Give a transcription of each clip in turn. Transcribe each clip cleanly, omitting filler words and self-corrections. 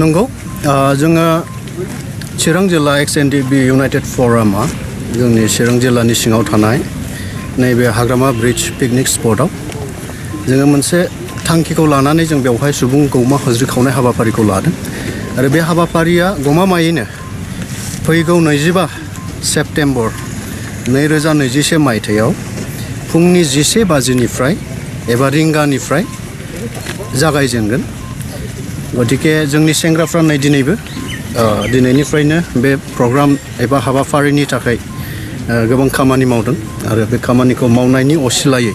नंगौ जोङो चिरां जिल्ला XNDB इउनाइटेड फरामा जोंनि चिरां जिल्लानि सिङाव थानाय नैबे हाग्रामा ब्रिज पिकनिक स्पटआव जोङो मोनसे थांखिखौ लानानै जों बेवहाय सुबुं गौमा हज्रि खावनाय हाबाफारिखौ लादों आरो बे हाबाफारिया गमामायैनो फैगौ 25 सेप्तेम्बर 2021 मायथाइयाव फुंनि 11 बाजिनिफ्राय एबा रिंगानिफ्राय जागायजेनगोन। गतिके जोंनि सेंग्राफ्रा नै दिनैनिफ्रायनो बे प्रग्राम एबा हाबाफारिनि थाखाय गोबां खामानि मावदों आरो बे खामानिखौ मावनायनि असिलायै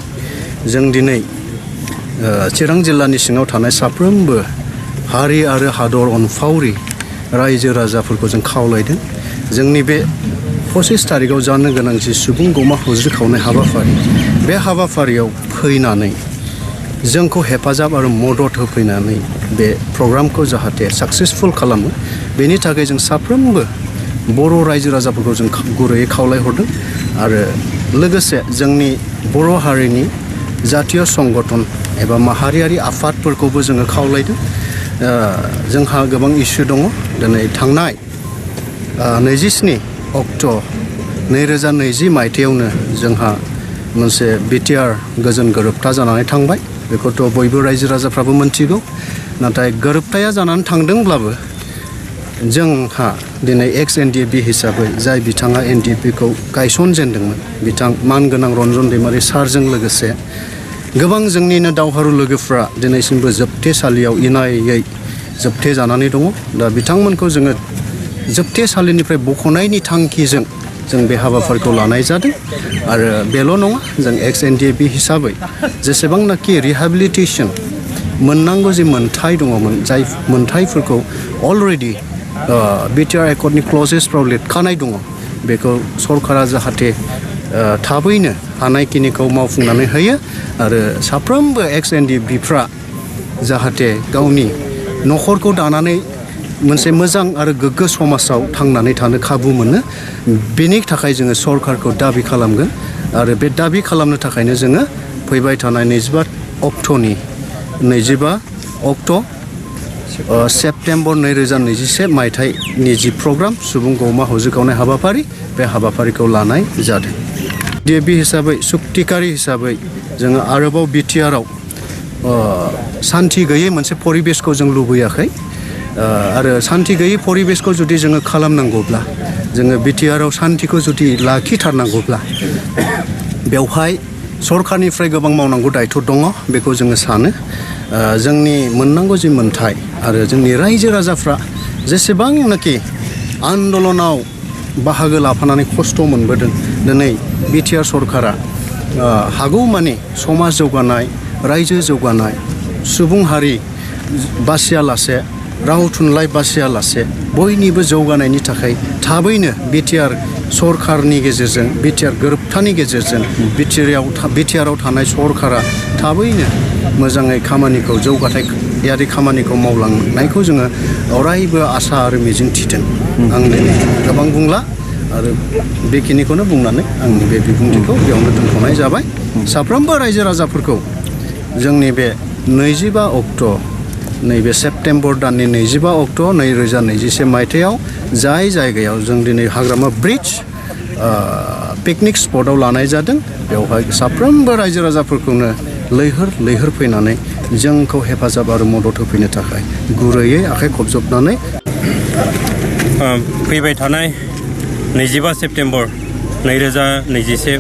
जों दिनै चिरां जिल्लानि सिङाव थानाय साफ्रोमबो हारि आरो हादर अनफावरि रायजो राजाफोरखौ जों खावलायदों जोंनि बे 25 तारिखआव जानो गोनां जि सुबुं गौमा हज्रि खावनाय हाबाफारि बे हाबाफारियाव फैनानै जोंखौ हेफाजाब आरो मदद होफैनानै बे प्रग्रामखौ जाहाथे साक्सेसफुल खालामो बेनि थाखाय जों साफ्रोमबो बर' रायजो राजाफोरखौ जों गुरैयै खावलायहरदों आरो लोगोसे जोंनि बर' हारिनि जातीय संगठन एबा माहारियारि आफादफोरखौबो जोङो खावलायदों। जोंहा गोबां इस्यु दङ दिनै थांनाय 27 अक्ट' 2020 मायथाइयावनो जोंहा मोनसे BTR गोजोन गोरोबथा जानानै थांबाय बेखौथ' बयबो रायजो राजाफ्राबो मोनथिगौ नाथाय गोरोबथाया जानानै थांदोंब्लाबो जोंहा दिनै XNDB हिसाबै जाय बिथाङा NDPखौ गायसनजेनदोंमोन बिथां मानगोनां रन्जन दैमारि सारजों लोगोसे गोबां जोंनिनो दावहारु लोगोफ्रा दिनैसिमबो जोबथेसालियाव इनायै जोबथे जानानै दङ। दा बिथांमोनखौ जोङो जोबथेसालिनिफ्राय बख'नायनि थांखिजों जों बे हाबाफारिखौ लानाय जादों आरो बेल' नङा जों XNDB हिसाबै जेसेबांनाखि रिहेबिलिटेसन मोननांगौ जि मोन्थाय दङमोन जाय मोन्थायफोरखौ अलरेडि BTR एकर्डनि क्लजेसफ्राव लिरखानाय दङ बेखौ सरकारा जाहाथे थाबैनो हानायखिनिखौ मावफुंनानै होयो आरो साफ्रोमबो XNDBफ्रा जाहाथे गावनि न'खरखौ दानानै मोनसे मोजां आरो गोग्गो समाजाव थांनानै थानो खाबु मोनो बेनि थाखाय जोङो सरकारखौ दाबि खालामगोन आरो बे दाबि खालामनो थाखायनो जोङो फैबाय थानाय 25 अक्ट' सेप्तेम्बर 2021 मायथाइनि जि प्रग्राम सुबुं गौमा हज्रि खावनाय हाबाफारि बे हाबाफारिखौ लानाय जादों। DAB हिसाबै सुक्तिकारि हिसाबै जोङो आरोबाव BTRआव सान्थि गैयै मोनसे परिबेसखौ जों लुबैयाखै आरो सान्थि गैयै परिबेसखौ जुदि जोङो खालामनांगौब्ला जोङो BTRआव सान्थिखौ जुदि लाखिथारनांगौब्ला बेवहाय सरकारनिफ्राय गोबां मावनांगौ दायथ' दङ बेखौ जोङो सानो जोंनि मोननांगौ जि मोन्थाय आरो जोंनि रायजो राजाफ्रा जेसेबांनाखि आन्दलनाव बाहागो लाफानानै खस्थ' मोनबोदों दिनै BTR सरकारा हागौमानि समाज जौगानाय रायजो जौगानाय सुबुं हारि बासियालासे राव थुनलाइ बासियालासे बयनिबो जौगानायनि थाखाय थाबैनो BTR सरकारनि गेजेरजों BTR गोरोबथानि गेजेरजों BTRआव थानाय सरकारा थाबैनो मोजाङै खामानिखौ जौगाथायारि खामानिखौ मावलांनायखौ जोङो अरायबो आसा आरो मिजिं थिदों। आं दिनै गोबां बुंला आरो बेखिनिखौनो बुंनानै आंनि बे बिबुंथिखौ बेयावनो दोनथ'नाय जाबाय। साफ्रोमबो रायजो राजाफोरखौ जोंनि बे 25 अक्ट' नैबे सेप्तेम्बर दाननि 25 अक्ट' 2021 मायथाइयाव जाय जायगायाव जों दिनै हाग्रामा ब्रिज पिकनिक स्पटआव लानाय जादों बेवहाय साफ्रोमबो रायजो राजाफोरखौनो लैहोर फैनानै जोंखौ हेफाजाब आरो मदद होफैनो थाखाय गुरैयै आखाइ खबजबनानै फैबाय थानाय 25 सेप्तेम्बर 2021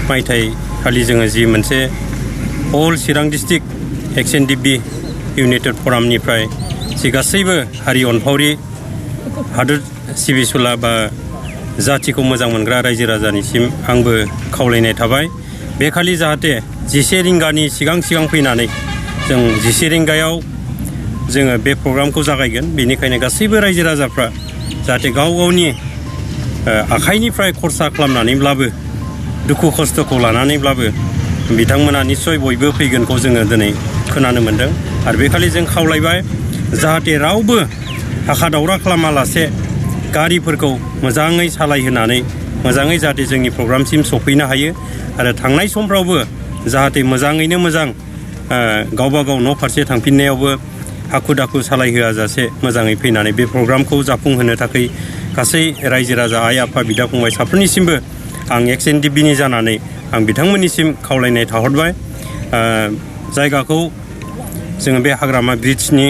मायथाइखालि जोङो जि मोनसे अल चिरां डिस्ट्रिक्ट XNDB इउनाइटेड फरामनिफ्राय जि गासैबो हारि अनफावरि हादोर सिबिसुला बा जाथिखौ मोजां मोनग्रा रायजो राजानिसिम आंबो खावलायनाय थाबाय बे खालि जाहाथे 11 रिंगानि सिगां फैनानै जों 11 रिंगायाव जोङो बे प्रग्रामखौ जागायगोन बेनिखायनो गासैबो रायजो राजाफ्रा जाहाथे गाव गावनि आखाइनिफ्राय खरसा खालामनानैब्लाबो दुखु खस्थ'खौ लानानैब्लाबो बिथांमोना निस्सय बयबो फैगोनखौ जोङो दिनै खोनानो मोन्दों आरो बे खालि जों खावलायबाय जाहाथे रावबो हाखा दावरा खालामालासे गारिफोरखौ मोजाङै सालायहोनानै मोजाङै जाहाथे जोंनि प्रग्रामसिम सफैनो हायो आरो थांनाय समफ्रावबो जाहाथे मोजाङैनो मोजां गावबा गाव न' फारसे थांफिननायावबो हाखु दाखु सालायहोआ जासे मोजाङै फैनानै बे प्रग्रामखौ जाफुंहोनो थाखाय गासै रायजो राजा आइ आफा बिदा फंबाय साफ्रोमनिसिमबो आं XNDBनि जानानै आं बिथांमोननिसिम खावलायनाय थाहरबाय। जायगाखौ जोङो बे हाग्रामा ब्रिड्जनि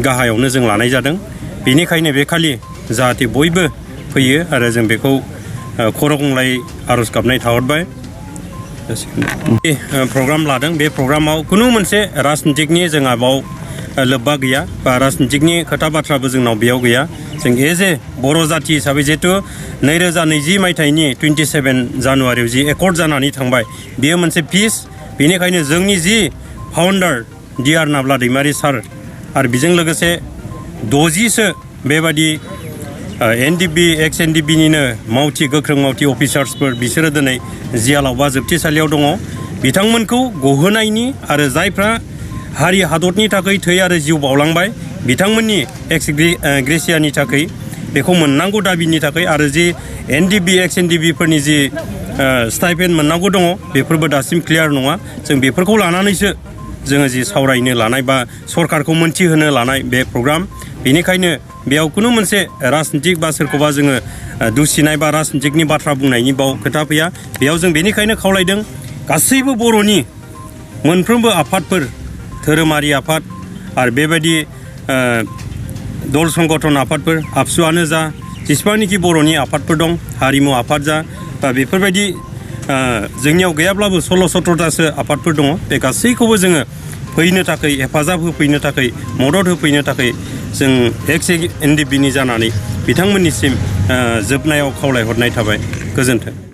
गाहायावनो जों लानाय जादों। बेनिखायनो बे खालि जाहाथे बयबो फैयो आरो जों बेखौ खर' गंग्लाय आर'ज गाबनाय थाहरबाय। बे प्रग्राम लादों, बे प्रग्रामाव खुनु मोनसे राजनितिकनि जोंहा बाव लोब्बा गैया बा राजनितिकनि खोथा बाथ्राबो जोंनाव बेयाव गैया। जों एज ए बर' जाथि हिसाबै जिहेतु 2020 मायथाइनि 27 जानुवारियाव जि एकर्ड जानानै थांबाय, बेयो मोनसे पिस। बेनिखायनो जोंनि जि फाउन्डार D.R. नाब्ला दैमारि सार आरो बेजों लोगोसे 60सो बेबादि NDB XNDBनिनो मावथि गोख्रों मावथि अफिसार्सफोर बिसोरो दिनै जियालाव बा जोबथेसालियाव दङ। बिथांमोनखौ गहोनायनि आरो जायफ्रा हारि हादरनि थाखाय थै आरो जिउ बावलांबाय बिथांमोननि ग्रेसियानि थाखाय बेखौ मोननांगौ दाबिनि थाखाय आरो जि NDB XNDBफोरनि जि स्टाइपेन्ड मोननांगौ दङ बेफोरबो दासिम क्लियार नङा। जों बेफोरखौ लानानैसो जोङो जि सावरायनो लानाय बा सरकारखौ मोनथिहोनो लानाय बे प्रग्राम। बेनिखायनो बेयाव खुनु मोनसे राजनितिक बा सोरखौबा जोङो दुसिनाय बा राजनितिकनि बाथ्रा बुंनायनि बाव खोथा फैया। बेयाव जों बेनिखायनो खावलायदों गासैबो बर'नि मोनफ्रोमबो आफादफोर, धोरोमारि आफाद आरो बेबायदि दल संगठन आफादफोर, आबसुआनो जा, जेसेबांनाखि बर'नि आफादफोर दं, हारिमु आफाद जा बा बेफोरबायदि जोंनियाव गैयाब्लाबो 16-17थासो आफादफोर दङ। बे गासैखौबो जोङो फैनो थाखाय, हेफाजाब होफैनो थाखाय, मदद होफैनो थाखाय जों XNDBनि जानानै बिथांमोननिसिम जोबनायाव खावलायहरनाय थाबाय। गोजोन्थों।